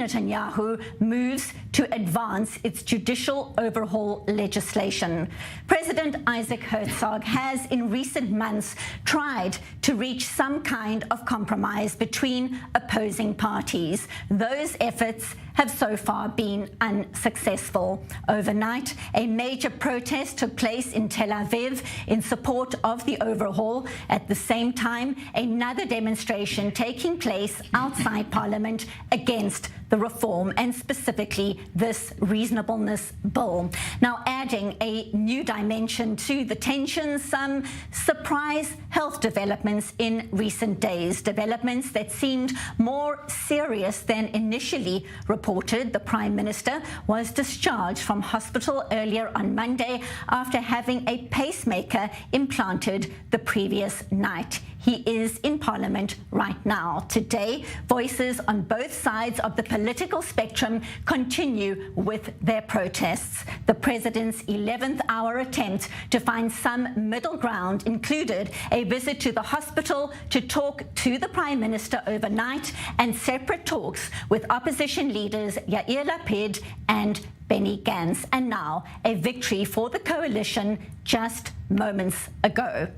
Netanyahu moves to advance its judicial overhaul legislation. President Isaac Herzog has in recent months tried to reach some kind of compromise between opposing parties. Those efforts have so far been unsuccessful. Overnight, a major protest took place in Tel Aviv in support of the overhaul. At the same time, another demonstration taking place outside Parliament against the reform, and specifically this reasonableness bill. Now, adding a new dimension to the tensions, some surprise health developments in recent days, developments that seemed more serious than initially reported. The Prime Minister was discharged from hospital earlier on Monday after having a pacemaker implanted the previous night. He is in Parliament right now. Today, voices on both sides of the political spectrum continue with their protests. The President's 11th hour attempt to find some middle ground included a visit to the hospital to talk to the Prime Minister overnight and separate talks with opposition leaders Yair Lapid and Benny Gantz. And now, a victory for the coalition just moments ago.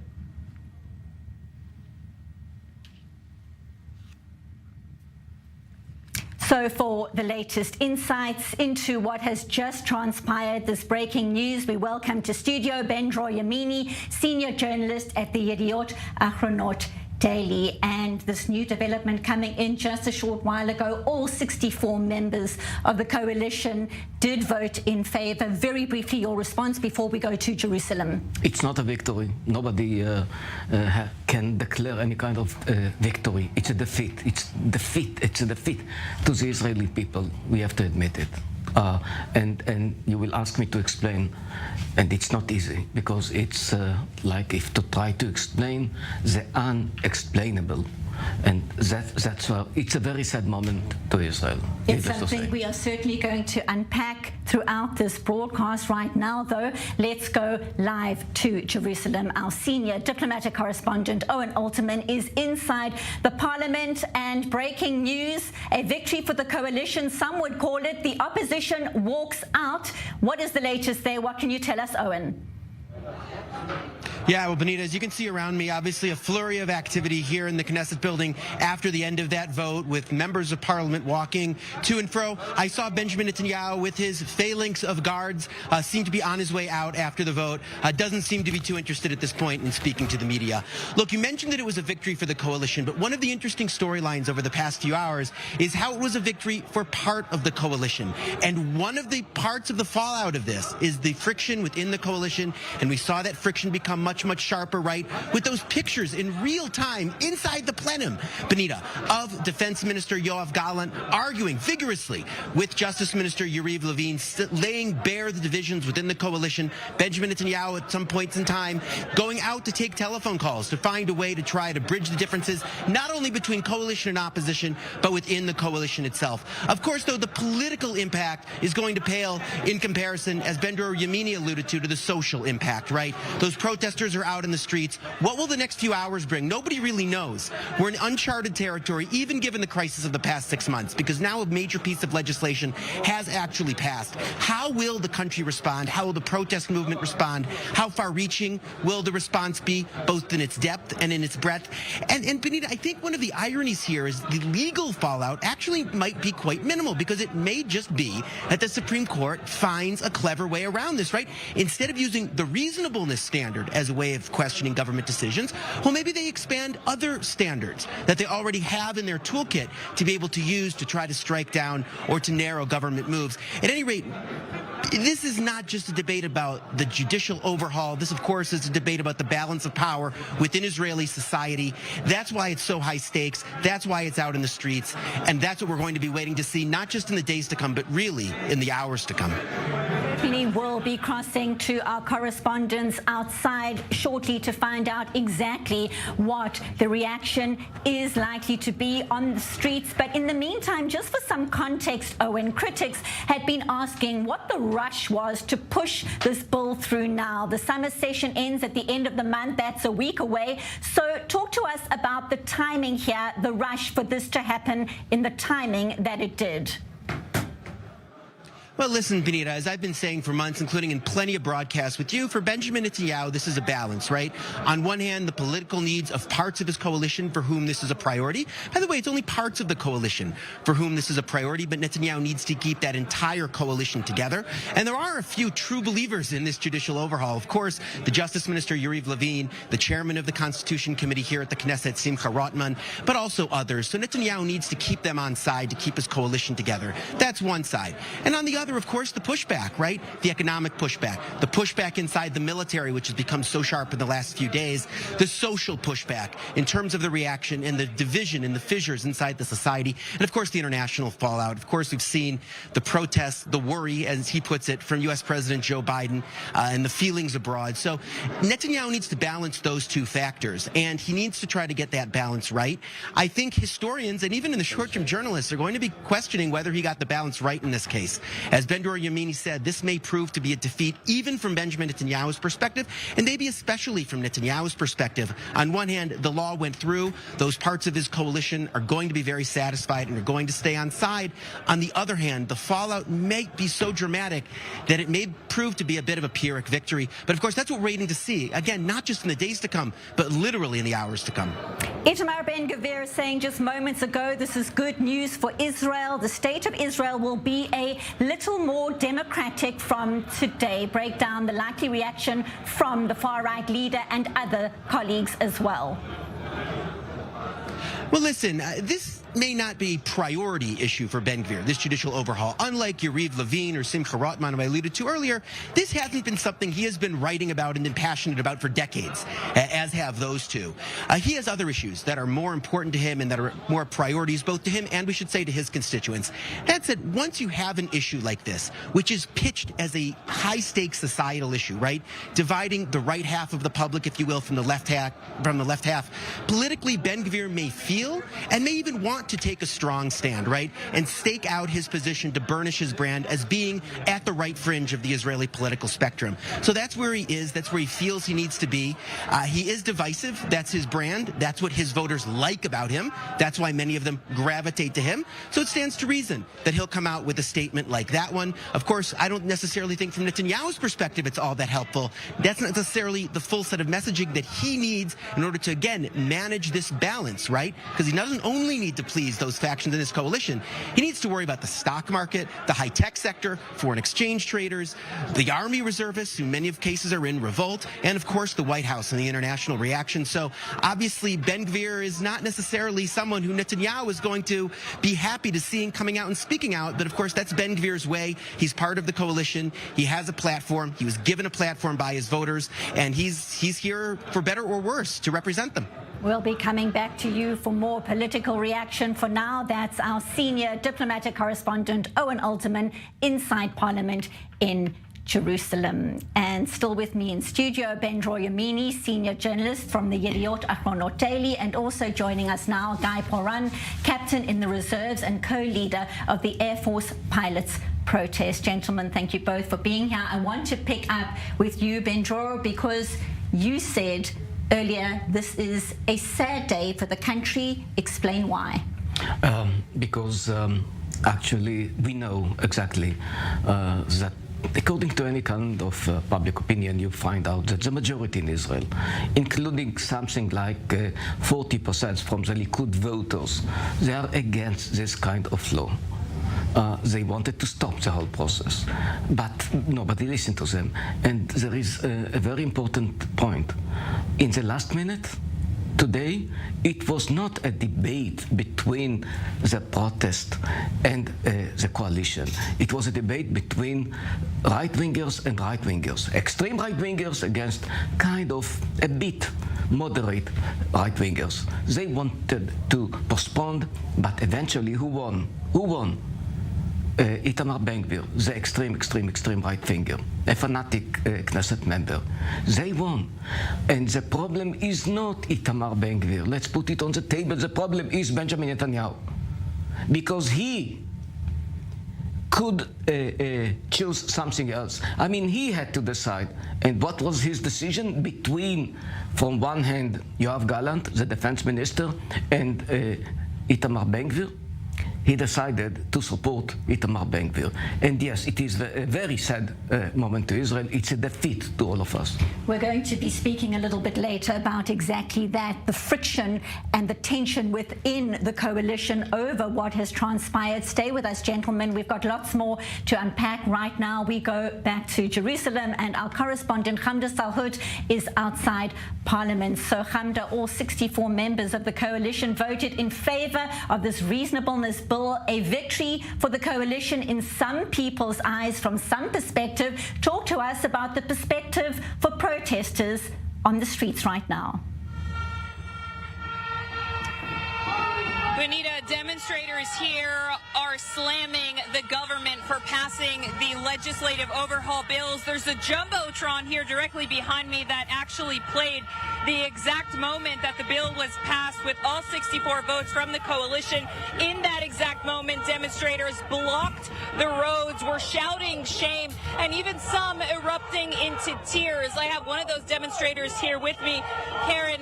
So for the latest insights into what has just transpired, this breaking news, we welcome to studio Ben-Dror Yamini, senior journalist at the Yediot Ahronot Daily. And this new development coming in just a short while ago, all 64 members of the coalition did vote in favor. Very briefly, your response before we go to Jerusalem. It's not a victory. Nobody can declare any kind of victory. It's a defeat. It's a defeat to the Israeli people. We have to admit it. And you will ask me to explain, and it's not easy, because it's like if to try to explain the unexplainable. And that's it's a very sad moment to Israel. It's something we are certainly going to unpack throughout this broadcast. Right now, though, let's go live to Jerusalem. Our senior diplomatic correspondent, Owen Alterman, is inside the Parliament. And breaking news, a victory for the coalition. Some would call it the opposition walks out. What is the latest there? What can you tell us, Owen? Yeah, well, Benita, as you can see around me, obviously a flurry of activity here in the Knesset building after the end of that vote, with members of Parliament walking to and fro. I saw Benjamin Netanyahu with his phalanx of guards seem to be on his way out after the vote. Doesn't seem to be too interested at this point in speaking to the media. Look, you mentioned that it was a victory for the coalition, but one of the interesting storylines over the past few hours is how it was a victory for part of the coalition. And one of the parts of the fallout of this is the friction within the coalition, and we saw that friction become much sharper, right, with those pictures in real time inside the plenum, Benita, of Defense Minister Yoav Gallant arguing vigorously with Justice Minister Yariv Levin, laying bare the divisions within the coalition. Benjamin Netanyahu at some points in time going out to take telephone calls to find a way to try to bridge the differences, not only between coalition and opposition, but within the coalition itself. Of course, though, the political impact is going to pale in comparison, as Ben-Dror Yamini alluded to the social impact, right? Those protesters are out in the streets. What will the next few hours bring? Nobody really knows. We're in uncharted territory, even given the crisis of the past 6 months, because now a major piece of legislation has actually passed. How will the country respond? How will the protest movement respond? How far-reaching will the response be, both in its depth and in its breadth? And Benita, I think one of the ironies here is the legal fallout actually might be quite minimal, because it may just be that the Supreme Court finds a clever way around this, right? Instead of using the reasonableness standard as a way of questioning government decisions, well, maybe they expand other standards that they already have in their toolkit to be able to use to try to strike down or to narrow government moves. At any rate, this is not just a debate about the judicial overhaul. This, of course, is a debate about the balance of power within Israeli society. That's why it's so high stakes. That's why it's out in the streets. And that's what we're going to be waiting to see, not just in the days to come, but really in the hours to come. We will be crossing to our correspondents outside shortly to find out exactly what the reaction is likely to be on the streets. But in the meantime, just for some context, Owen, critics had been asking what the rush was to push this bill through now. The summer session ends at the end of the month. That's a week away. So talk to us about the timing here, the rush for this to happen in the timing that it did. Well, listen, Benita, as I've been saying for months, including in plenty of broadcasts with you, for Benjamin Netanyahu, this is a balance, right? On one hand, the political needs of parts of his coalition for whom this is a priority. By the way, it's only parts of the coalition for whom this is a priority, but Netanyahu needs to keep that entire coalition together. And there are a few true believers in this judicial overhaul. Of course, the Justice Minister, Yariv Levin, the chairman of the Constitution Committee here at the Knesset, Simcha Rotman, but also others. So Netanyahu needs to keep them on side to keep his coalition together. That's one side. And on the other, of course, the pushback, right? The economic pushback, the pushback inside the military, which has become so sharp in the last few days, the social pushback in terms of the reaction and the division and the fissures inside the society, and of course the international fallout. Of course, we've seen the protests, the worry, as he puts it, from U.S. President Joe Biden and the feelings abroad. So Netanyahu needs to balance those two factors, and he needs to try to get that balance right. I think historians and even in the short-term journalists are going to be questioning whether he got the balance right in this case. As Ben-Dror Yamini said, this may prove to be a defeat even from Benjamin Netanyahu's perspective, and maybe especially from Netanyahu's perspective. On one hand, the law went through. Those parts of his coalition are going to be very satisfied and are going to stay on side. On the other hand, the fallout may be so dramatic that it may prove to be a bit of a Pyrrhic victory. But of course, that's what we're waiting to see. Again, not just in the days to come, but literally in the hours to come. Itamar Ben-Gvir saying just moments ago, this is good news for Israel. The state of Israel will be a little more democratic from today. Break down the likely reaction from the far-right leader and other colleagues as well. Well, listen, this may not be a priority issue for Ben-Gvir, this judicial overhaul. Unlike Yariv Levin or Simcha Rotman, who I alluded to earlier, this hasn't been something he has been writing about and been passionate about for decades, as have those two. He has other issues that are more important to him and that are more priorities both to him and, we should say, to his constituents. That said, once you have an issue like this, which is pitched as a high-stakes societal issue, right, dividing the right half of the public, if you will, from the left half, politically Ben-Gvir may feel and may even want to take a strong stand, right, and stake out his position to burnish his brand as being at the right fringe of the Israeli political spectrum. So that's where he is. That's where he feels he needs to be. He is divisive. That's his brand. That's what his voters like about him. That's why many of them gravitate to him. So it stands to reason that he'll come out with a statement like that one. Of course, I don't necessarily think from Netanyahu's perspective it's all that helpful. That's not necessarily the full set of messaging that he needs in order to, again, manage this balance, right? Because he doesn't only need to please those factions in his coalition. He needs to worry about the stock market, the high-tech sector, foreign exchange traders, the army reservists, who in many of cases are in revolt, and of course the White House and the international reaction. So obviously Ben-Gvir is not necessarily someone who Netanyahu is going to be happy to seeing coming out and speaking out, but of course that's Ben-Gvir's way. He's part of the coalition. He has a platform. He was given a platform by his voters, and he's here for better or worse to represent them. We'll be coming back to you for more political reaction. For now, that's our senior diplomatic correspondent, Owen Alterman, inside Parliament in Jerusalem. And still with me in studio, Ben-Dror Yamini, senior journalist from the Yediot Ahronot Daily, and also joining us now, Guy Poran, captain in the reserves and co-leader of the Air Force pilots protest. Gentlemen, thank you both for being here. I want to pick up with you, Ben-Dror, because you said earlier this is a sad day for the country. Explain why. Because actually we know exactly that according to any kind of public opinion, you find out that the majority in Israel, including something like 40% from the Likud voters, they are against this kind of law. They wanted to stop the whole process, but nobody listened to them. And there is a very important point. In the last minute, today, it was not a debate between the protest and the coalition. It was a debate between right-wingers and right-wingers, extreme right-wingers against kind of a bit moderate right-wingers. They wanted to postpone, but eventually who won? Who won? Itamar Ben-Gvir, the extreme right finger, a fanatic Knesset member. They won. And the problem is not Itamar Ben-Gvir. Let's put it on the table. The problem is Benjamin Netanyahu. Because he could choose something else. I mean, he had to decide. And what was his decision? Between, from one hand, Yoav Gallant, the defense minister, and Itamar Ben-Gvir? he decided to support Itamar Ben-Gvir. And yes, it is a very sad moment to Israel. It's a defeat to all of us. We're going to be speaking a little bit later about exactly that, the friction and the tension within the coalition over what has transpired. Stay with us, gentlemen. We've got lots more to unpack. Right now, we go back to Jerusalem, and our correspondent, Hamda Salhut, is outside Parliament. So, Hamda, all 64 members of the coalition voted in favor of this reasonableness bill, a victory for the coalition in some people's eyes, from some perspective. Talk to us about the perspective for protesters on the streets right now. Benita, demonstrators here are slamming the government for passing the legislative overhaul bills. There's a jumbotron here directly behind me that actually played the exact moment that the bill was passed with all 64 votes from the coalition. In that exact moment, demonstrators blocked the roads, were shouting shame, and even some erupting into tears. I have one of those demonstrators here with me. Karen,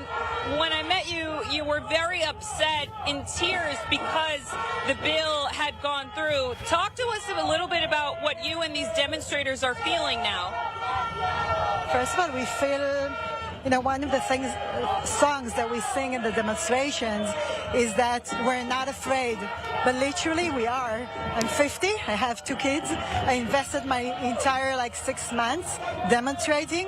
when I met you, you were very upset, in tears, because the bill had gone through. Talk to us a little bit about what you and these demonstrators are feeling now. First of all, we feel, one of the songs that we sing in the demonstrations is that we're not afraid, but literally we are. I'm 50, I have 2 kids. I invested my entire 6 months demonstrating.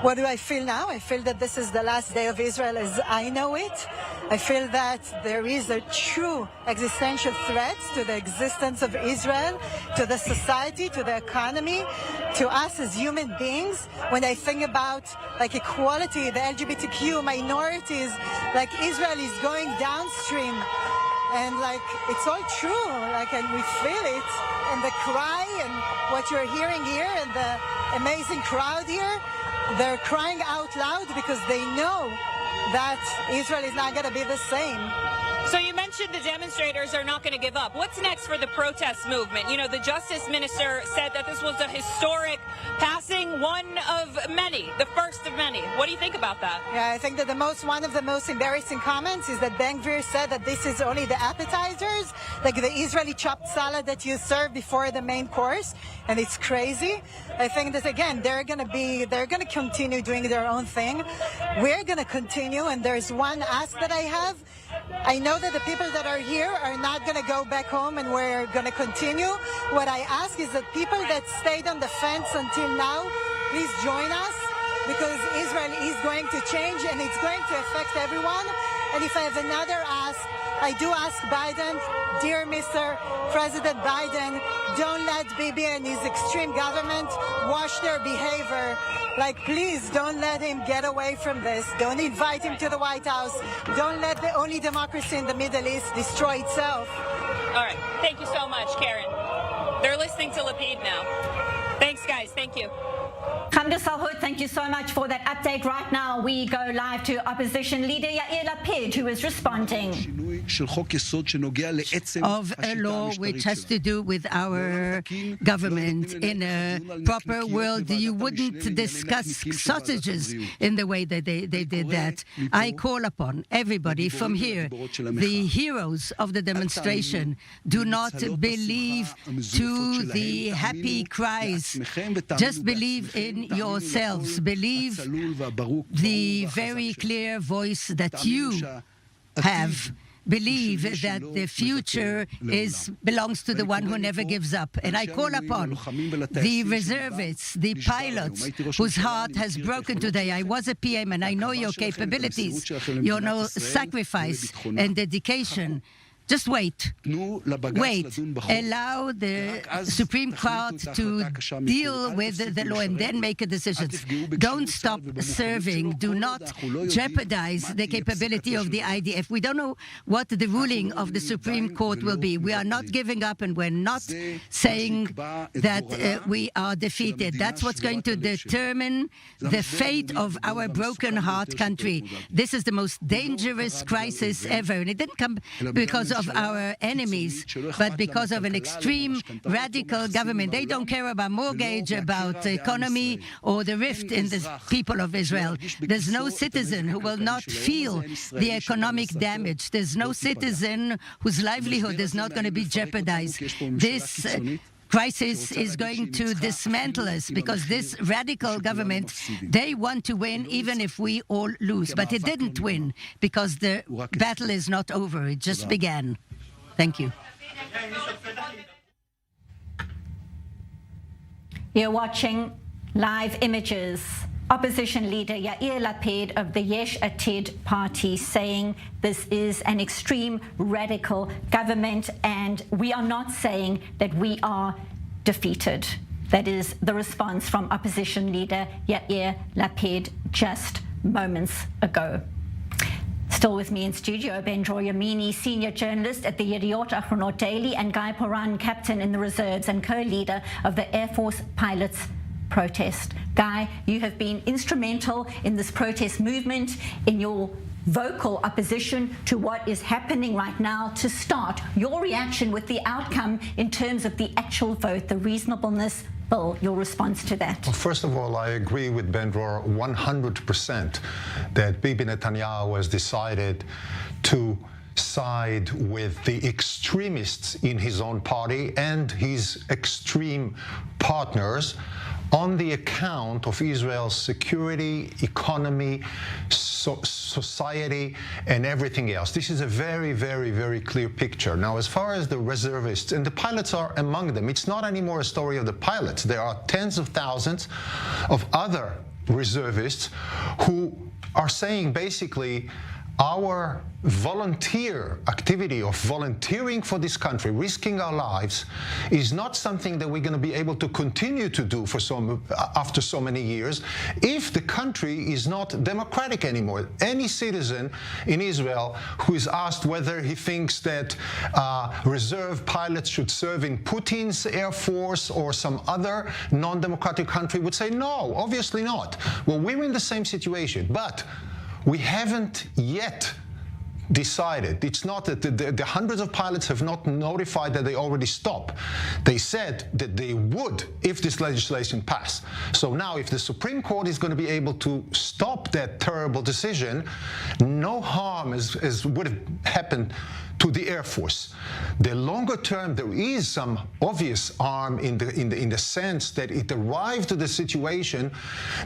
What do I feel now? I feel that this is the last day of Israel as I know it. I feel that there is a true existential threat to the existence of Israel, to the society, to the economy, to us as human beings. When I think about equality, the LGBTQ minorities, Israel is going downstream. And it's all true, and we feel it, and the cry and what you're hearing here and the amazing crowd here, they're crying out loud because they know that Israel is not going to be the same. So you mentioned the demonstrators are not going to give up. What's next for the protest movement? The Justice Minister said that this was a historic passing, one of many, the first of many. What do you think about that? Yeah, I think that one of the most embarrassing comments is that Ben-Gvir said that this is only the appetizers, like the Israeli chopped salad that you serve before the main course, and it's crazy. I think that, again, they're going to continue doing their own thing. We're going to continue, and there's one ask that I have. I know that the people that are here are not going to go back home, and we're going to continue. What I ask is that people that stayed on the fence until now, please join us, because Israel is going to change, and it's going to affect everyone. And if I have another ask, I do ask Biden, dear Mr. President Biden, don't let Bibi and his extreme government wash their behavior. Please don't let him get away from this. Don't invite him to the White House. Don't let the only democracy in the Middle East destroy itself. All right. Thank you so much, Karen. They're listening to Lapid now. Thanks, guys. Thank you. Hamda Salhut, thank you so much for that update. Right now, we go live to Opposition Leader Yair Lapid, who is responding. Of a law which has to do with our government. In a proper world, you wouldn't discuss sausages in the way that they did that. I call upon everybody from here, the heroes of the demonstration, do not believe to the happy cries. Just believe in yourselves. Believe the very clear voice that you have. Believe that the future belongs to the one who never gives up. And I call upon the reservists, the pilots, whose heart has broken today. I was a PM, and I know your capabilities, your sacrifice and dedication. Just wait. Wait. Allow the Supreme Court to deal with the law and then make a decision. Don't stop serving. Do not jeopardize the capability of the IDF. We don't know what the ruling of the Supreme Court will be. We are not giving up, and we're not saying that we are defeated. That's what's going to determine the fate of our broken heart country. This is the most dangerous crisis ever, and it didn't come because of our enemies, but because of an extreme radical government. They don't care about mortgage, about the economy, or the rift in the people of Israel. There's no citizen who will not feel the economic damage. There's no citizen whose livelihood is not going to be jeopardized. This crisis is going to dismantle us, because this radical government, they want to win even if we all lose. But it didn't win, because the battle is not over. It just began. Thank you. You're watching live images. Opposition leader Yair Lapid of the Yesh Atid party saying this is an extreme radical government, and we are not saying that we are defeated. That is the response from opposition leader Yair Lapid just moments ago. Still with me in studio, Ben-Dror Yamini, senior journalist at the Yediot Ahronot Daily, and Guy Poran, captain in the reserves and co-leader of the Air Force pilots protest. Guy, you have been instrumental in this protest movement, in your vocal opposition to what is happening right now. To start, your reaction with the outcome in terms of the actual vote, the reasonableness bill, your response to that? Well, first of all, I agree with Ben-Dror 100% that Bibi Netanyahu has decided to side with the extremists in his own party and his extreme partners on the account of Israel's security, economy, society, and everything else. This is a very, very, very clear picture. Now, as far as the reservists, and the pilots are among them, it's not anymore a story of the pilots. There are tens of thousands of other reservists who are saying basically, our volunteer activity of volunteering for this country, risking our lives, is not something that we're going to be able to continue to do for after so many years if the country is not democratic anymore. Any citizen in Israel who is asked whether he thinks that reserve pilots should serve in Putin's Air Force or some other non-democratic country would say, no, obviously not. Well, we're in the same situation, but we haven't yet decided. It's not that the hundreds of pilots have not notified that they already stop. They said that they would if this legislation passed. So now if the Supreme Court is going to be able to stop that terrible decision, no harm as would have happened to the Air Force. The longer term, there is some obvious harm in the sense that it arrived to the situation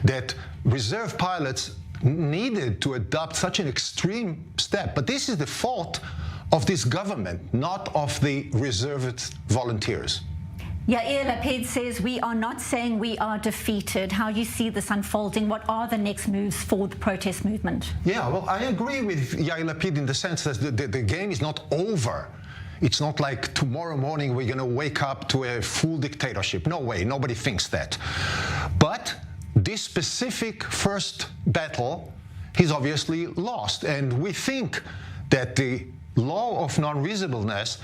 that reserve pilots needed to adopt such an extreme step. But this is the fault of this government, not of the reservist volunteers. Yair Lapid says we are not saying we are defeated. How you see this unfolding? What are the next moves for the protest movement? Yeah, well, I agree with Yair Lapid in the sense that the game is not over. It's not like tomorrow morning we're going to wake up to a full dictatorship. No way, nobody thinks that. But this specific first battle, he's obviously lost. And we think that the law of non-reasonableness,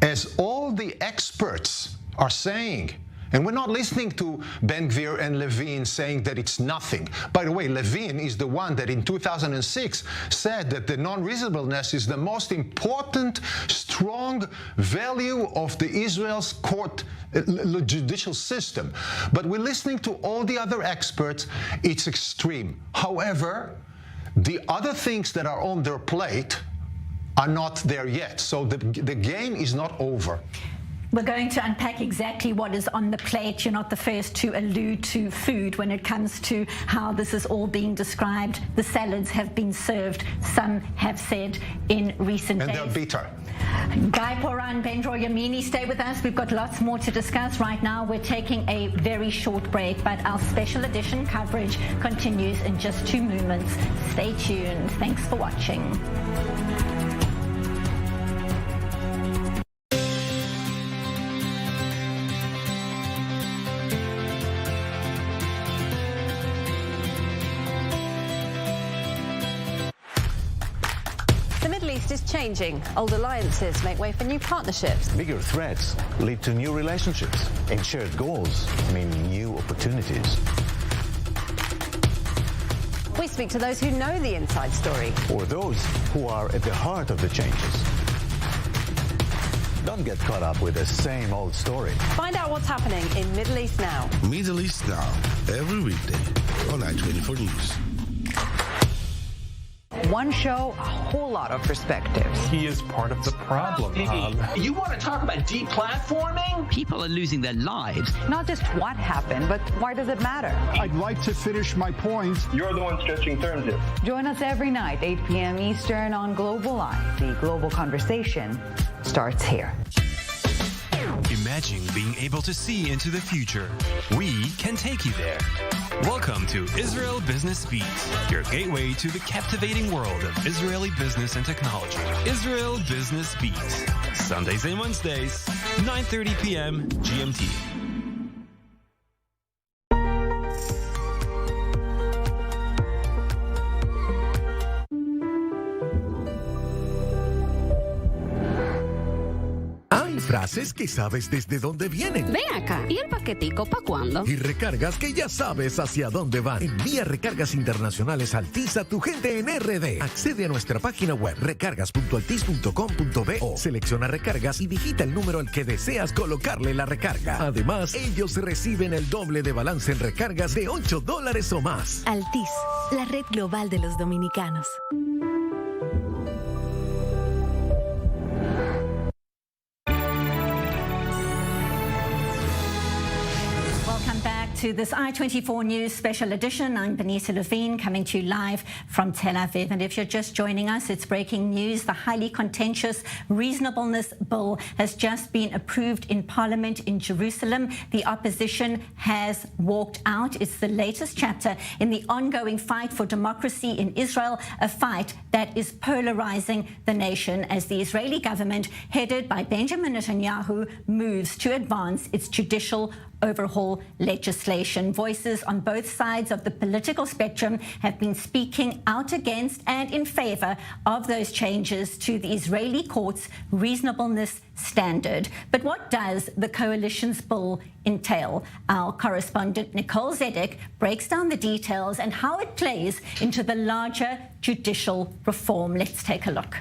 as all the experts are saying, and we're not listening to Ben-Gvir and Levin saying that it's nothing. By the way, Levin is the one that in 2006 said that the non-reasonableness is the most important, strong value of the Israel's court judicial system. But we're listening to all the other experts. It's extreme. However, the other things that are on their plate are not there yet. So the game is not over. We're going to unpack exactly what is on the plate. You're not the first to allude to food when it comes to how this is all being described. The salads have been served, some have said, in recent days. And they're bitter. Guy Poran, Ben-Dror Yamini, stay with us. We've got lots more to discuss. Right now, we're taking a very short break, but our special edition coverage continues in just 2 moments. Stay tuned. Thanks for watching. Is changing. Old alliances make way for new partnerships. Bigger threats lead to new relationships, and shared goals mean new opportunities. We speak to those who know the inside story, or those who are at the heart of the changes. Don't get caught up with the same old story. Find out what's happening in Middle East Now. Middle East Now, every weekday on I-24 News. One show, a whole lot of perspectives. He is part of the problem. You want to talk about deplatforming? People are losing their lives. Not just what happened, but why does it matter? I'd like to finish my point. You're the one stretching terms here. Join us every night, 8 p.m. Eastern on Global Eye. The global conversation starts here. Imagine being able to see into the future. We can take you there. Welcome to Israel Business Beat, your gateway to the captivating world of Israeli business and technology. Israel Business Beat, Sundays and Wednesdays, 9:30 p.m. GMT. Frases que sabes desde dónde vienen. Ven acá, ¿y el paquetico pa' cuándo? Y recargas que ya sabes hacia dónde van. Envía recargas internacionales Altis a tu gente en RD. Accede a nuestra página web recargas.altis.com.bo. Selecciona recargas y digita el número al que deseas colocarle la recarga. Además, ellos reciben el doble de balance en recargas de $8 o más. Altis, la red global de los dominicanos. To this I-24 News special edition. I'm Benita Levine coming to you live from Tel Aviv. And if you're just joining us, it's breaking news. The highly contentious Reasonableness Bill has just been approved in Parliament in Jerusalem. The opposition has walked out. It's the latest chapter in the ongoing fight for democracy in Israel, a fight that is polarizing the nation as the Israeli government, headed by Benjamin Netanyahu, moves to advance its judicial overhaul legislation. Voices on both sides of the political spectrum have been speaking out against and in favor of those changes to the Israeli court's reasonableness standard. But what does the coalition's bill entail? Our correspondent Nicole Zedek breaks down the details and how it plays into the larger judicial reform. Let's take a look.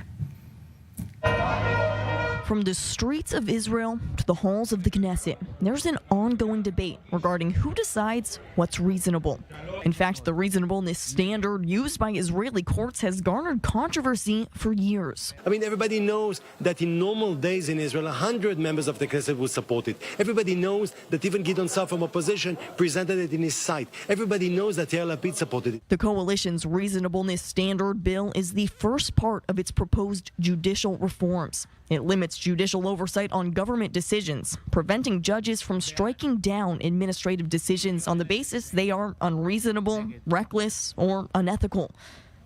From the streets of Israel to the halls of the Knesset, there's an ongoing debate regarding who decides what's reasonable. In fact, the reasonableness standard used by Israeli courts has garnered controversy for years. I mean, everybody knows that in normal days in Israel, 100 members of the Knesset would support it. Everybody knows that even Gideon Sa'ar from opposition presented it in his site. Everybody knows that Yair Lapid supported it. The coalition's reasonableness standard bill is the first part of its proposed judicial reforms. It limits judicial oversight on government decisions, preventing judges from striking down administrative decisions on the basis they are unreasonable, reckless, or unethical.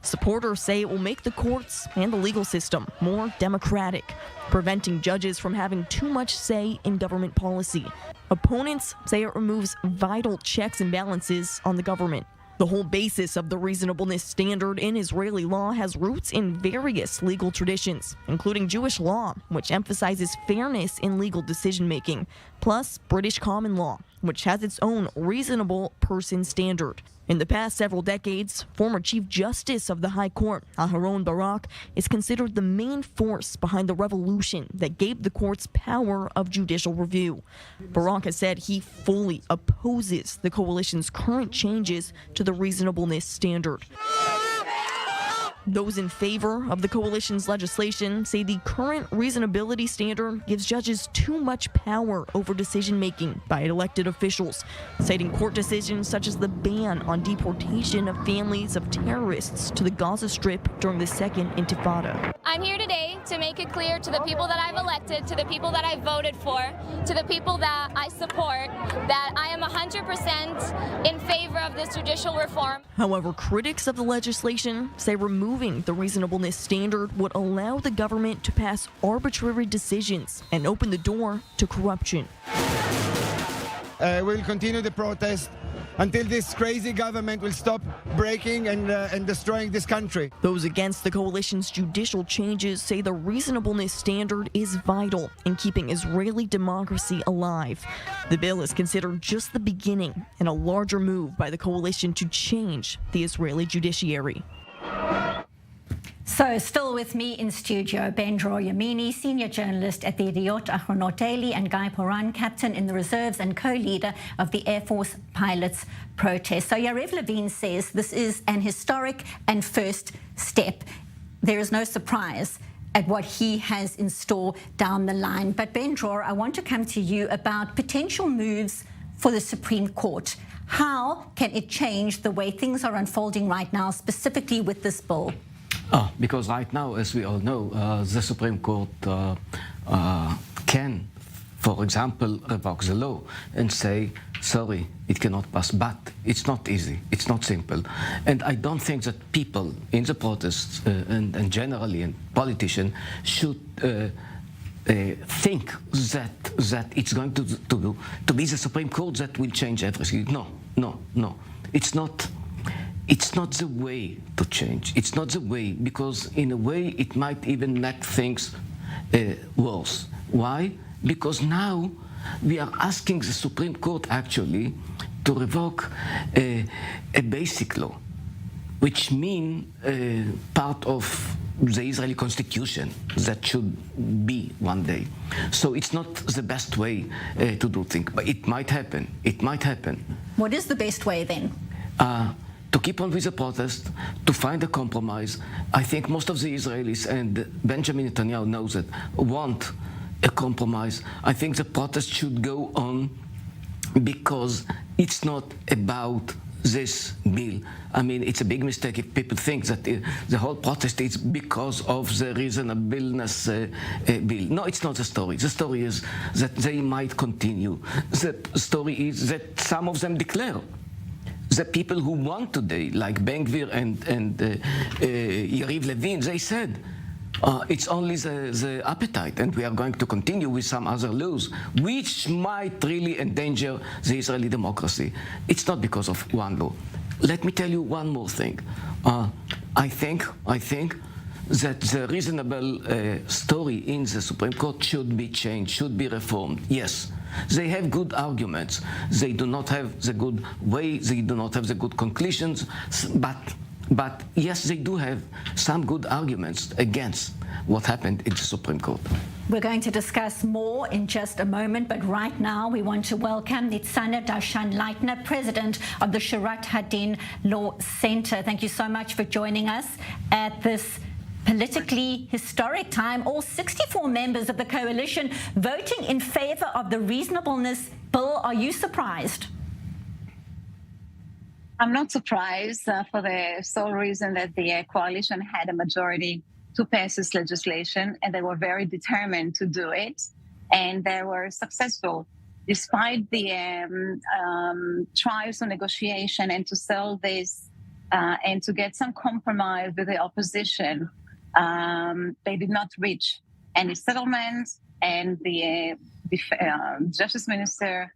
Supporters say it will make the courts and the legal system more democratic, preventing judges from having too much say in government policy. Opponents say it removes vital checks and balances on the government. The whole basis of the reasonableness standard in Israeli law has roots in various legal traditions, including Jewish law, which emphasizes fairness in legal decision-making, plus British common law, which has its own reasonable person standard. In the past several decades, former Chief Justice of the High Court, Aharon Barak, is considered the main force behind the revolution that gave the courts power of judicial review. Barak has said he fully opposes the coalition's current changes to the reasonableness standard. Those in favor of the coalition's legislation say the current reasonability standard gives judges too much power over decision-making by elected officials, citing court decisions such as the ban on deportation of families of terrorists to the Gaza Strip during the Second Intifada. I'm here today to make it clear to the people that I've elected, to the people that I voted for, to the people that I support, that I am 100% in favor of this judicial reform. However, critics of the legislation say removing the reasonableness standard would allow the government to pass arbitrary decisions and open the door to corruption. We'll continue the protest until this crazy government will stop breaking and destroying this country. Those against the coalition's judicial changes say the reasonableness standard is vital in keeping Israeli democracy alive. The bill is considered just the beginning in a larger move by the coalition to change the Israeli judiciary. So still with me in studio, Ben-Dror Yamini, senior journalist at the Idiot Ahronot Daily, and Guy Poran, captain in the reserves and co-leader of the Air Force pilots protest. So Yariv Levin says this is an historic and first step. There is no surprise at what he has in store down the line. But Ben-Dror, I want to come to you about potential moves for the Supreme Court. How can it change the way things are unfolding right now, specifically with this bill? Because right now, as we all know, the Supreme Court can, for example, revoke the law and say, sorry, it cannot pass. But it's not easy. It's not simple. And I don't think that people in the protests and generally and politicians should think that it's going to be the Supreme Court that will change everything. No. It's not. It's not the way to change. It's not the way, because in a way it might even make things worse. Why? Because now we are asking the Supreme Court actually to revoke a basic law, which means part of the Israeli constitution that should be one day. So it's not the best way to do things, but it might happen. It might happen. What is the best way then? To keep on with the protest, to find a compromise. I think most of the Israelis, and Benjamin Netanyahu knows it, want a compromise. I think the protest should go on because it's not about this bill. I mean, it's a big mistake if people think that the whole protest is because of the reasonableness bill. No, it's not the story. The story is that they might continue. The story is that some of them declare. The people who won today, like Ben-Gvir and Yariv Levin, they said, it's only the appetite, and we are going to continue with some other laws, which might really endanger the Israeli democracy. It's not because of one law. Let me tell you one more thing. I think that the reasonable story in the Supreme Court should be changed, should be reformed. Yes. They have good arguments. They do not have the good way. They do not have the good conclusions. But yes, they do have some good arguments against what happened in the Supreme Court. We're going to discuss more in just a moment, but right now we want to welcome Nitzana Darshan-Leitner, president of the Shurat Hadin Law Center. Thank you so much for joining us at this politically historic time. All 64 members of the coalition voting in favor of the reasonableness bill. Are you surprised? I'm not surprised for the sole reason that the coalition had a majority to pass this legislation, and they were very determined to do it, and they were successful despite the trials of negotiation and to sell this and to get some compromise with the opposition. They did not reach any settlement, and the Justice Minister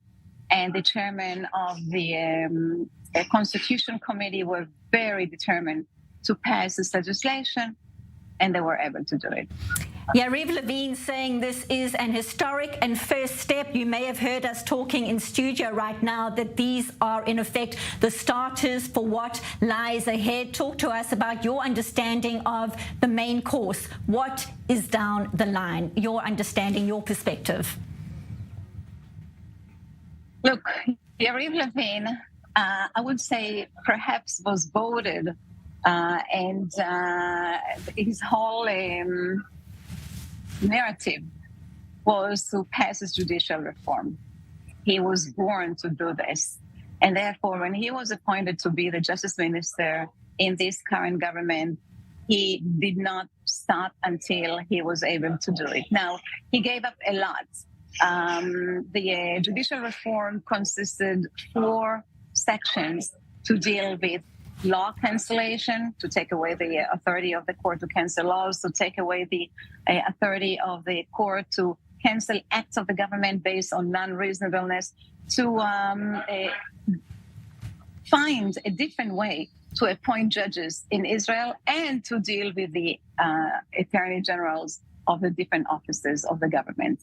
and the chairman of the Constitution Committee were very determined to pass this legislation, and they were able to do it. Yariv Levin saying this is an historic and first step. You may have heard us talking in studio right now that these are, in effect, the starters for what lies ahead. Talk to us about your understanding of the main course. What is down the line? Your understanding, your perspective. Look, Yariv Levin, I would say perhaps was voted and his whole narrative was to pass his judicial reform. He was born to do this. And therefore, when he was appointed to be the justice minister in this current government, he did not stop until he was able to do it. Now, he gave up a lot. The judicial reform consisted 4 sections to deal with law cancellation, to take away the authority of the court to cancel laws, to take away the authority of the court to cancel acts of the government based on non-reasonableness, to find a different way to appoint judges in Israel, and to deal with the attorney generals of the different offices of the government.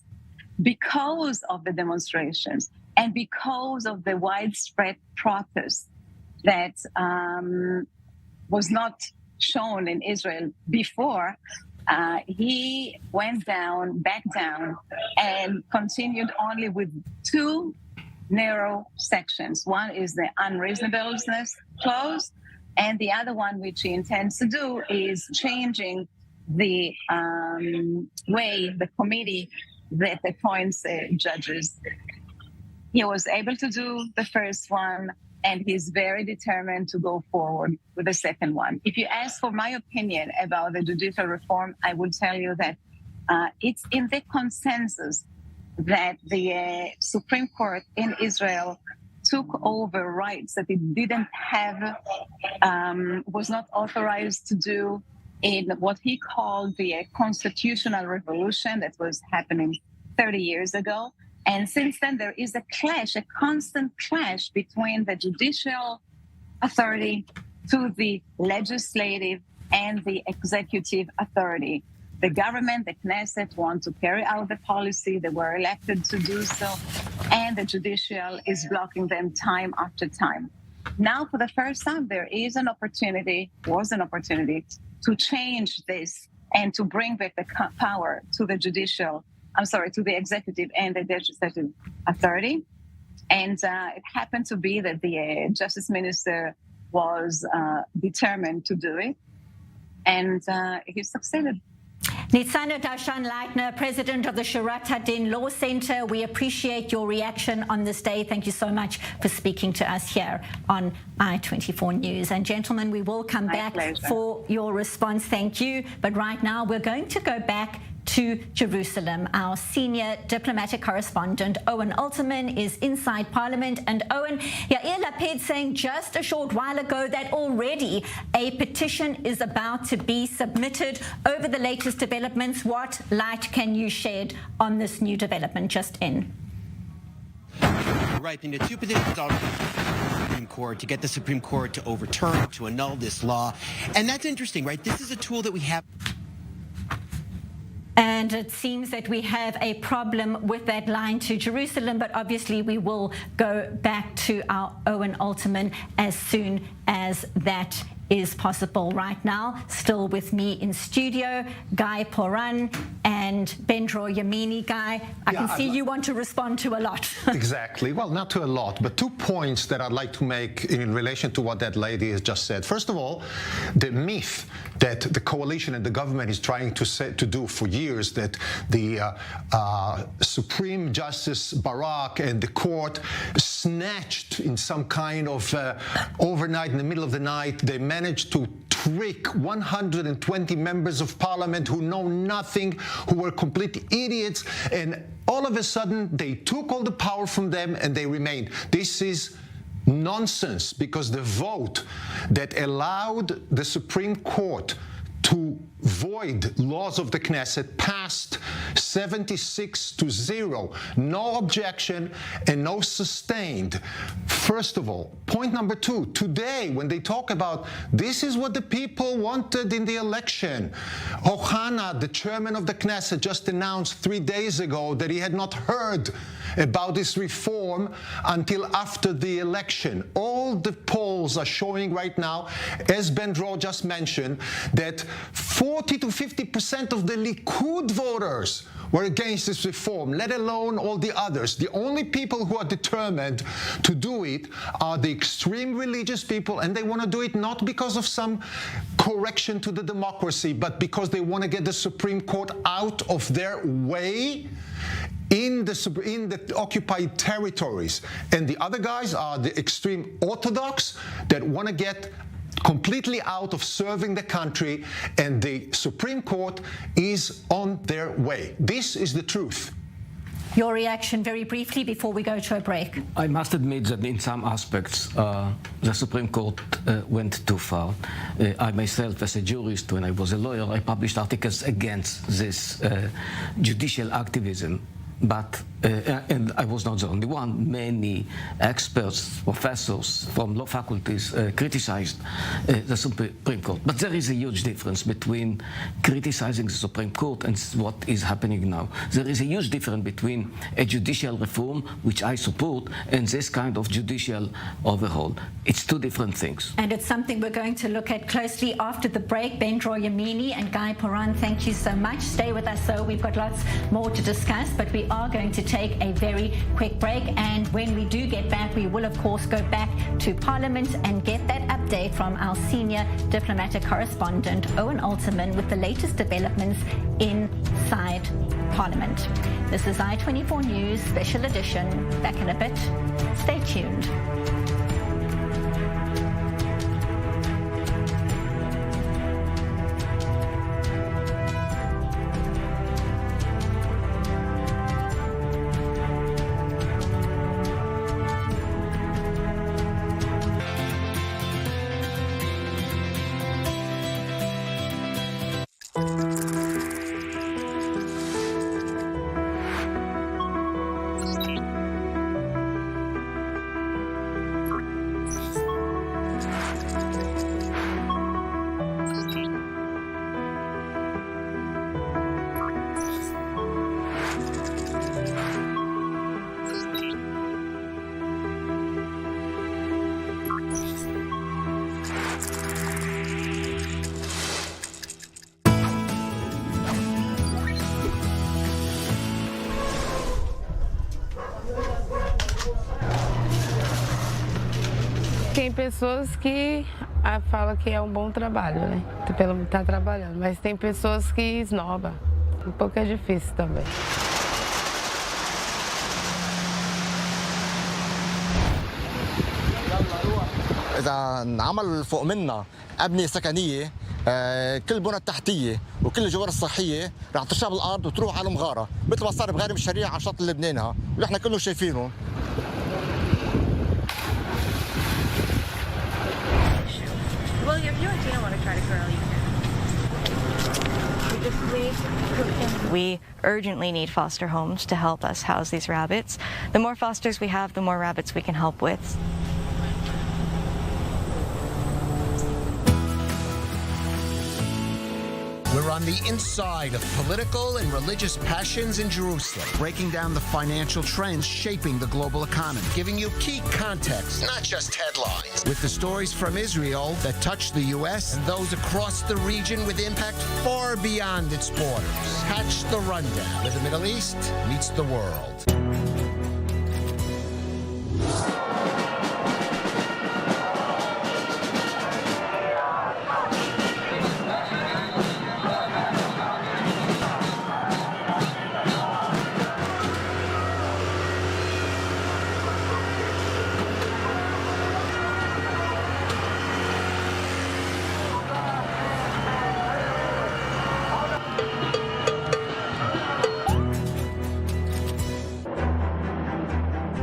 Because of the demonstrations and because of the widespread protest that was not shown in Israel before, he went back down, and continued only with two narrow sections. One is the unreasonableness clause, and the other one, which he intends to do, is changing the way the committee that appoints judges. He was able to do the first one, and he's very determined to go forward with the second one. If you ask for my opinion about the judicial reform, I would tell you that it's in the consensus that the Supreme Court in Israel took over rights that it didn't have, was not authorized to do in what he called the constitutional revolution that was happening 30 years ago. And since then, there is a clash, a constant clash between the judicial authority to the legislative and the executive authority. The government, the Knesset, want to carry out the policy. They were elected to do so. And the judicial is blocking them time after time. Now, for the first time, there is an opportunity, was an opportunity to change this and to bring back the power to the judicial, to the executive and the legislative authority. And it happened to be that the justice minister was determined to do it. And he succeeded. Nitzana Darshan-Leitner, president of the Shurat Hadin Law Center, we appreciate your reaction on this day. Thank you so much for speaking to us here on I-24 News. And gentlemen, we will come back for your response. Thank you. But right now, we're going to go back to Jerusalem. Our senior diplomatic correspondent, Owen Alterman, is inside Parliament. And Owen, Yair Lapid saying just a short while ago that already a petition is about to be submitted over the latest developments. What light can you shed on this new development just in? Right, and the two petitions are Supreme Court to get the Supreme Court to overturn, to annul this law. And that's interesting, right? This is a tool that we have. And it seems that we have a problem with that line to Jerusalem, but obviously we will go back to our Owen Alterman as soon as that is possible. Right now, still with me in studio, Guy Poran and Bendro Yamini. Guy, I can see you want to respond to a lot. Exactly. Well, not to a lot, but 2 points that I'd like to make in relation to what that lady has just said. First of all, the myth that the coalition and the government is trying to do for years, that the Supreme Justice Barak and the court snatched in some kind of overnight, in the middle of the night, they managed to trick 120 members of parliament who know nothing, who were complete idiots, and all of a sudden they took all the power from them and they remained. This is nonsense, because the vote that allowed the Supreme Court to void laws of the Knesset passed 76-0. No objection and no sustained. First of all. Point number 2, today when they talk about this is what the people wanted in the election, Ohana, the chairman of the Knesset, just announced 3 days ago that he had not heard about this reform until after the election. All the polls are showing right now, as Bendro just mentioned, that 40 to 50% of the Likud voters were against this reform, let alone all the others. The only people who are determined to do it are the extreme religious people, and they want to do it not because of some correction to the democracy, but because they want to get the Supreme Court out of their way in the occupied territories. And the other guys are the extreme Orthodox that want to get completely out of serving the country, and the Supreme Court is on their way. This is the truth. Your reaction very briefly before we go to a break. I must admit that in some aspects the Supreme Court went too far. I myself, as a jurist, when I was a lawyer, I published articles against this judicial activism. But and I was not the only one, many experts, professors from law faculties criticized the Supreme Court. But there is a huge difference between criticizing the Supreme Court and what is happening now. There is a huge difference between a judicial reform, which I support, and this kind of judicial overhaul. It's two different things. And it's something we're going to look at closely after the break. Ben Droyamini and Guy Poran, thank you so much. Stay with us, so we've got lots more to discuss, but we are going to take a very quick break, and when we do get back, we will of course go back to Parliament and get that update from our senior diplomatic correspondent Owen Alterman with the latest developments inside Parliament. This is I24 News Special Edition. Back in a bit. Stay tuned. Tem pessoas que falam que é um bom trabalho, né? Pelo tá trabalhando, mas tem pessoas que esnobam. Um pouco é difícil também. إذا انعمل فوق منا أبنية سكنية كل البنى التحتية وكل الجوار الصحية رح تشرب الأرض وتروح على مغارة مثل ما صار بغارم الشريعة على شط لبنانها ونحن كلنا شايفينه. Well, if you and Gina want to try to curl, you can. We urgently need foster homes to help us house these rabbits. The more fosters we have, the more rabbits we can help with. We're on the inside of political and religious passions in Jerusalem, breaking down the financial trends shaping the global economy, giving you key context, not just headlines, with the stories from Israel that touch the U.S. and those across the region with impact far beyond its borders. Catch the rundown where the Middle East meets the world.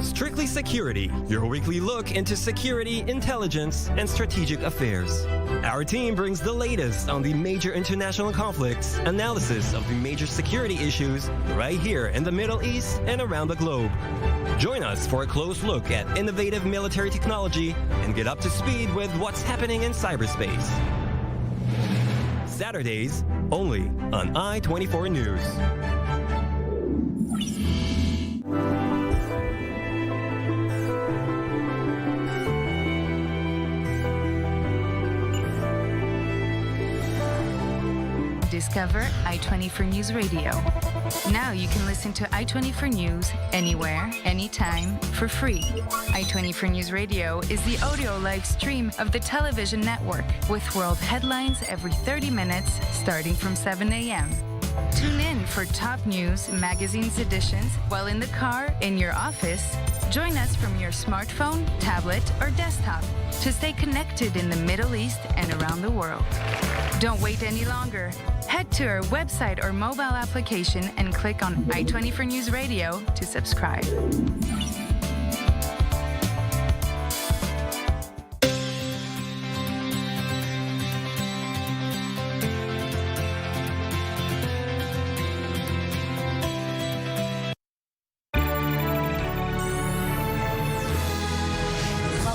Strictly Security, your weekly look into security, intelligence, and strategic affairs. Our team brings the latest on the major international conflicts, analysis of the major security issues right here in the Middle East and around the globe. Join us for a close look at innovative military technology and get up to speed with what's happening in cyberspace. Saturdays, only on I24 News. Discover I24 News Radio. Now you can listen to I24 News anywhere, anytime, for free. I24 News Radio is the audio live stream of the television network with world headlines every 30 minutes starting from 7 a.m. Tune in for top news, magazines editions while in the car, in your office. Join us from your smartphone, tablet, or desktop to stay connected in the Middle East and around the world. Don't wait any longer. Head to our website or mobile application and click on I24 News Radio to subscribe.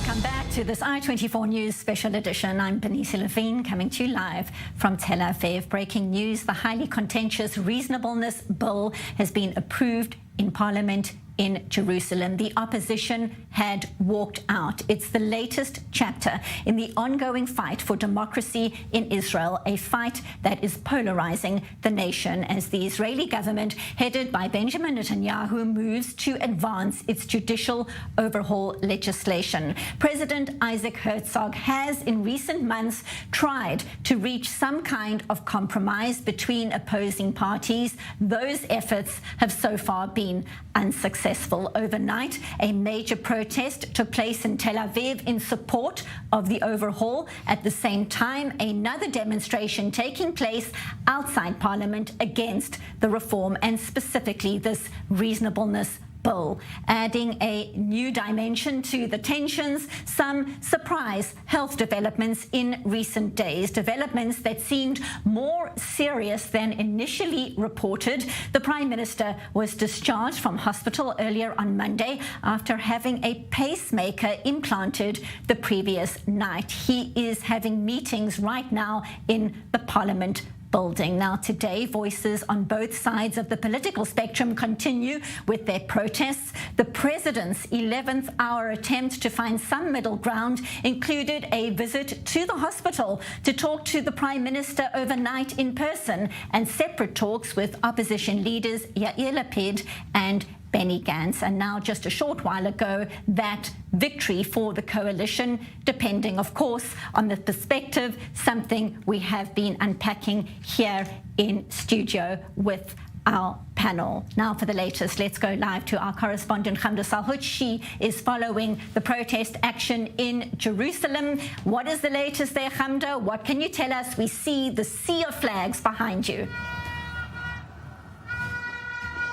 Welcome back to this I-24 News special edition. I'm Benita Levine coming to you live from Tel Aviv. Breaking news, the highly contentious Reasonableness bill has been approved in Parliament in Jerusalem. The opposition had walked out. It's the latest chapter in the ongoing fight for democracy in Israel, a fight that is polarizing the nation as the Israeli government, headed by Benjamin Netanyahu, moves to advance its judicial overhaul legislation. President Isaac Herzog has in recent months tried to reach some kind of compromise between opposing parties. Those efforts have so far been unsuccessful. Overnight, a major protest took place in Tel Aviv in support of the overhaul. At the same time, another demonstration taking place outside Parliament against the reform and specifically this reasonableness bill, adding a new dimension to the tensions. Some surprise health developments in recent days, developments that seemed more serious than initially reported. The Prime Minister was discharged from hospital earlier on Monday after having a pacemaker implanted the previous night. He is having meetings right now in the Parliament building. Now, today, voices on both sides of the political spectrum continue with their protests. The president's 11th hour attempt to find some middle ground included a visit to the hospital to talk to the Prime Minister overnight in person and separate talks with opposition leaders Yair Lapid and Benny Gantz. And now, just a short while ago, that victory for the coalition, depending, of course, on the perspective, something we have been unpacking here in studio with our panel. Now for the latest, let's go live to our correspondent Hamda Salhut. She is following the protest action in Jerusalem. What is the latest there, Hamda? What can you tell us? We see the sea of flags behind you.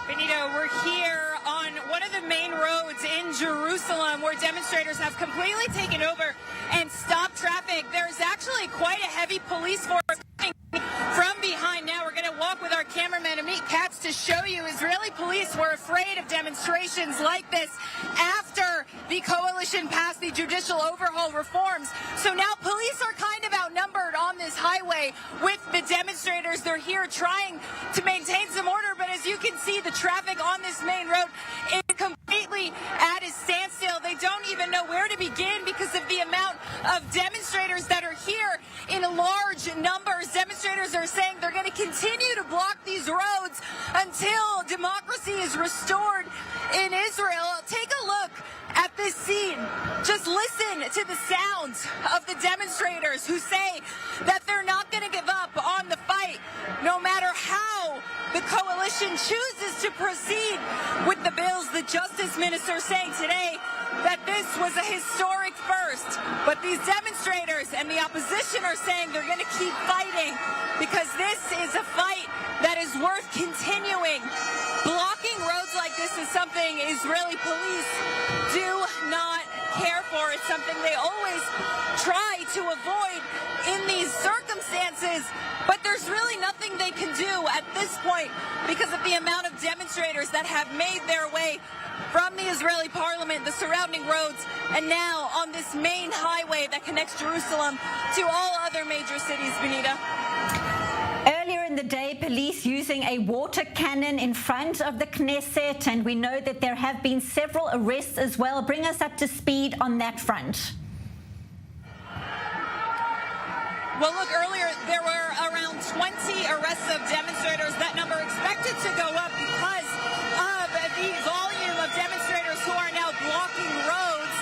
Benito, we're here on one of the main roads in Jerusalem where demonstrators have completely taken over and stopped traffic. There's actually quite a heavy police force coming from behind. Now we're going to walk with our cameraman Amit Katz to show you Israeli police were afraid of demonstrations like this after the coalition passed the judicial overhaul reforms. So now police are kind of outnumbered on this highway with the demonstrators. They're here trying to maintain some order, but as you can see, the traffic on this main road is completely at a standstill. They don't even know where to begin because of the amount of demonstrators that are here in large numbers. Demonstrators are saying they're going to continue to block these roads until democracy is restored in Israel. Take a look at this scene. Just listen to the sounds of the demonstrators who say that they're not going to give up on the fight, no matter how the coalition chooses to proceed with the bills. The Justice Minister saying today that this was a historic first, but these demonstrators and the opposition are saying they're going to keep fighting because this is a fight that is worth continuing. Blocking roads like this is something Israeli police do not care for. It's something they always try to avoid in these circumstances, but there's really nothing they can do at this point because of the amount of demonstrators that have made their way from the Israeli parliament, the surrounding roads, and now on this main highway that connects Jerusalem to all other major cities, Benita. Earlier in the day, police using a water cannon in front of the Knesset, and we know that there have been several arrests as well. Bring us up to speed on that front. Well, look, earlier there were around 20 arrests of demonstrators. That number expected to go up because of the volume of demonstrators who are now blocking roads.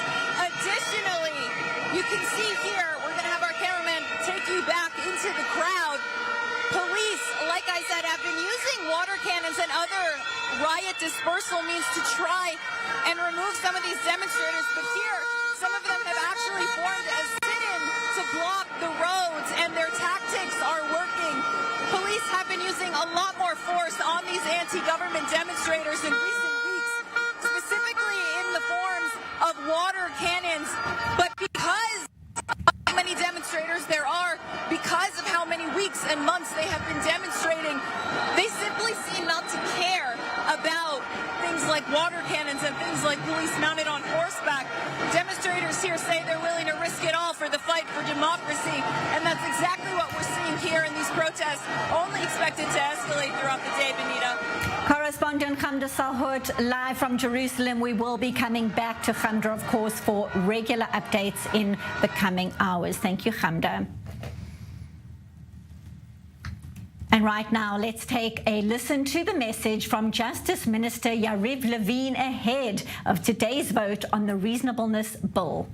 Additionally, you can see here, we're going to have our cameraman take you back into the crowd. Police, like I said, have been using water cannons and other riot dispersal means to try and remove some of these demonstrators. But here, some of them have actually formed a sit-in to block the roads, and their tactics are working. Police have been using a lot more force on these anti-government demonstrators in recent weeks, specifically in the forms of water cannons. But because of how many demonstrators there are, because of how many weeks and months they have been demonstrating, they simply seem not to care about things like water cannons and things like police mounted on horseback. Demonstrators here say they're fight for democracy, and that's exactly what we're seeing here in these protests, only expected to escalate throughout the day, Benita. Correspondent Hamda Salhout, live from Jerusalem. We will be coming back to Hamda, of course, for regular updates in the coming hours. Thank you, Hamda. And right now, let's take a listen to the message from Justice Minister Yariv Levin ahead of today's vote on the Reasonableness Bill.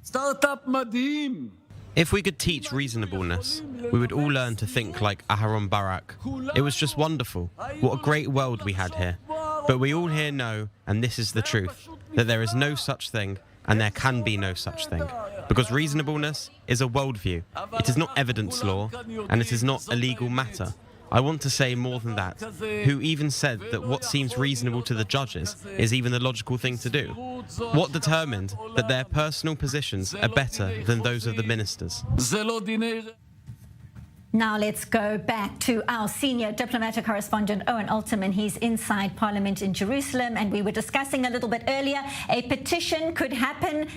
Startup Madim. If we could teach reasonableness, we would all learn to think like Aharon Barak. It was just wonderful. What a great world we had here. But we all here know, and this is the truth, that there is no such thing, and there can be no such thing. Because reasonableness is a worldview. It is not evidence law, and it is not a legal matter. I want to say more than that. Who even said that what seems reasonable to the judges is even the logical thing to do? What determined that their personal positions are better than those of the ministers? Now let's go back to our senior diplomatic correspondent, Owen Alterman. He's inside Parliament in Jerusalem, and we were discussing a little bit earlier, a petition could happen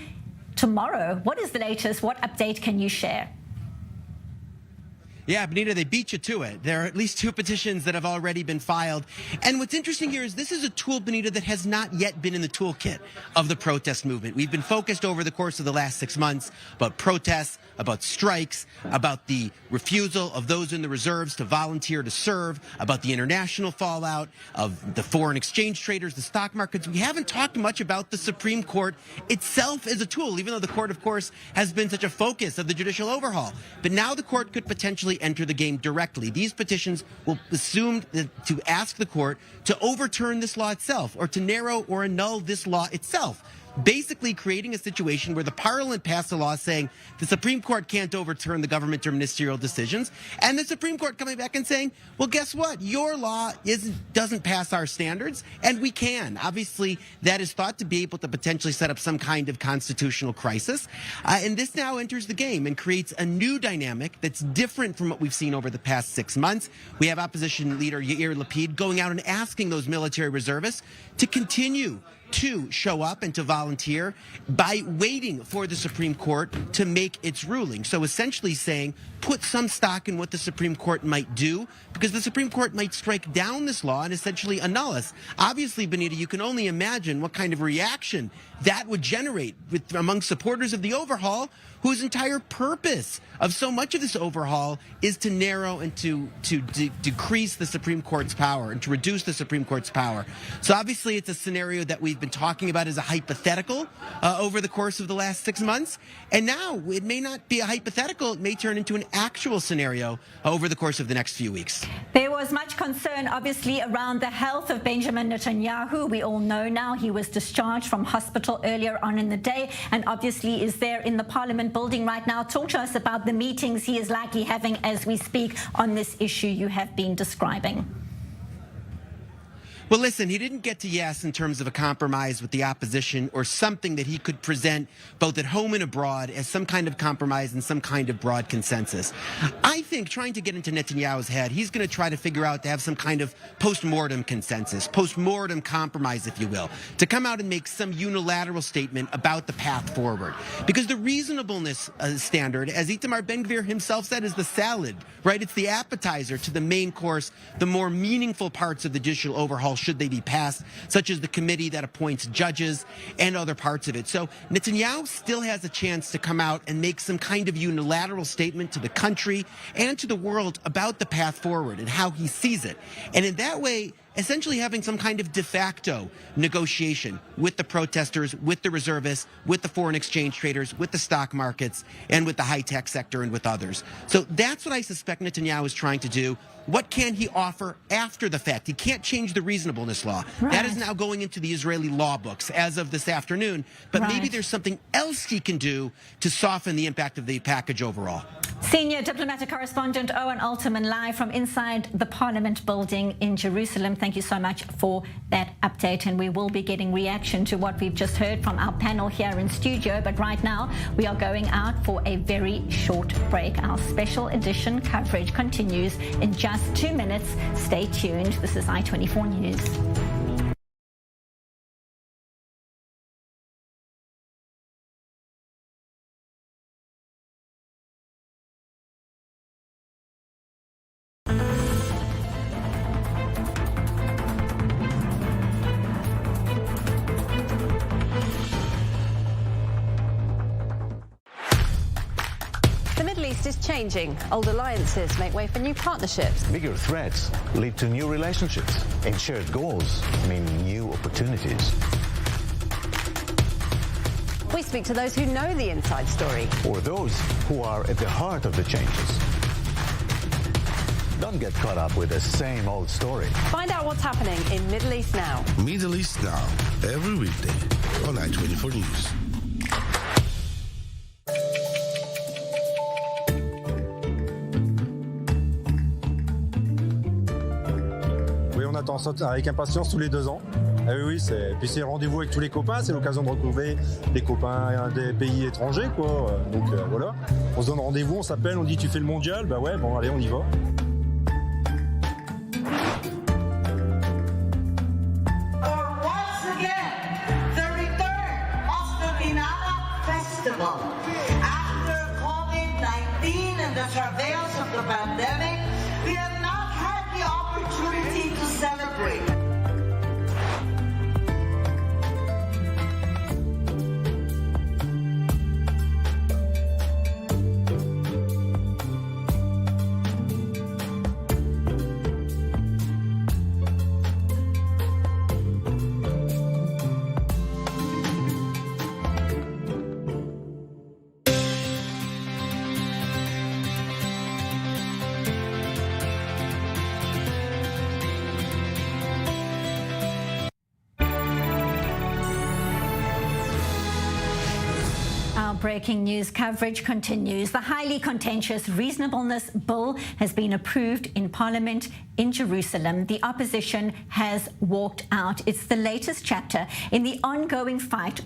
tomorrow. What is the latest? What update can you share? Yeah, Benita, they beat you to it. There are at least 2 petitions that have already been filed. And what's interesting here is this is a tool, Benita, that has not yet been in the toolkit of the protest movement. We've been focused over the course of the last 6 months about protests, about strikes, about the refusal of those in the reserves to volunteer to serve, about the international fallout of the foreign exchange traders, the stock markets. We haven't talked much about the Supreme Court itself as a tool, even though the court, of course, has been such a focus of the judicial overhaul. But now the court could potentially enter the game directly. These petitions will assume to ask the court to overturn this law itself or to narrow or annul this law itself, basically creating a situation where the Parliament passed a law saying the Supreme Court can't overturn the government or ministerial decisions, and the Supreme Court coming back and saying, well, guess what? Your law doesn't pass our standards, and we can. Obviously, that is thought to be able to potentially set up some kind of constitutional crisis, and this now enters the game and creates a new dynamic that's different from what we've seen over the past 6 months. We have opposition leader Yair Lapid going out and asking those military reservists to continue to show up and to volunteer by waiting for the Supreme Court to make its ruling. So essentially saying, put some stock in what the Supreme Court might do, because the Supreme Court might strike down this law and essentially annul us. Obviously, Benita, you can only imagine what kind of reaction that would generate among supporters of the overhaul, whose entire purpose of so much of this overhaul is to narrow and to decrease the Supreme Court's power and to reduce the Supreme Court's power. So obviously it's a scenario that we've been talking about as a hypothetical over the course of the last 6 months. And now it may not be a hypothetical, it may turn into an actual scenario over the course of the next few weeks. There was much concern, obviously, around the health of Benjamin Netanyahu. We all know now he was discharged from hospital earlier on in the day and obviously is there in the Parliament building right now. Talk to us about the meetings he is likely having as we speak on this issue you have been describing. Well, listen, he didn't get to yes in terms of a compromise with the opposition or something that he could present both at home and abroad as some kind of compromise and some kind of broad consensus. I think trying to get into Netanyahu's head, he's going to try to figure out to have some kind of post-mortem consensus, post-mortem compromise, if you will, to come out and make some unilateral statement about the path forward. Because the reasonableness standard, as Itamar Ben-Gvir himself said, is the salad, right? It's the appetizer to the main course, the more meaningful parts of the judicial overhaul should they be passed, such as the committee that appoints judges and other parts of it. So Netanyahu still has a chance to come out and make some kind of unilateral statement to the country and to the world about the path forward and how he sees it. And in that way, essentially having some kind of de facto negotiation with the protesters, with the reservists, with the foreign exchange traders, with the stock markets, and with the high-tech sector and with others. So that's what I suspect Netanyahu is trying to do. What can he offer after the fact? He can't change the reasonableness law. Right. That is now going into the Israeli law books as of this afternoon. But maybe there's something else he can do to soften the impact of the package overall. Senior diplomatic correspondent Owen Alterman, live from inside the Parliament building in Jerusalem. Thank you so much for that update, and we will be getting reaction to what we've just heard from our panel here in studio. But right now, we are going out for a very short break. Our special edition coverage continues in just 2 minutes. Stay tuned. This is I24 News. East is changing. Old alliances make way for new partnerships. Bigger threats lead to new relationships, and shared goals mean new opportunities. We speak to those who know the inside story. Or those who are at the heart of the changes. Don't get caught up with the same old story. Find out what's happening in Middle East Now. Middle East Now, every weekday on I-24 News. Oui, on attend ça avec impatience tous les 2 ans. Ah oui, puis c'est rendez-vous avec tous les copains, c'est l'occasion de retrouver des copains des pays étrangers, quoi. Donc voilà, on se donne rendez-vous, on s'appelle, on dit tu fais le mondial, bah ouais, bon allez, on y va. After COVID-19 and the travails of the pandemic, we have not had the opportunity to celebrate. Breaking news coverage continues. The highly contentious Reasonableness Bill has been approved in Parliament in Jerusalem. The opposition has walked out. It's the latest chapter in the ongoing fight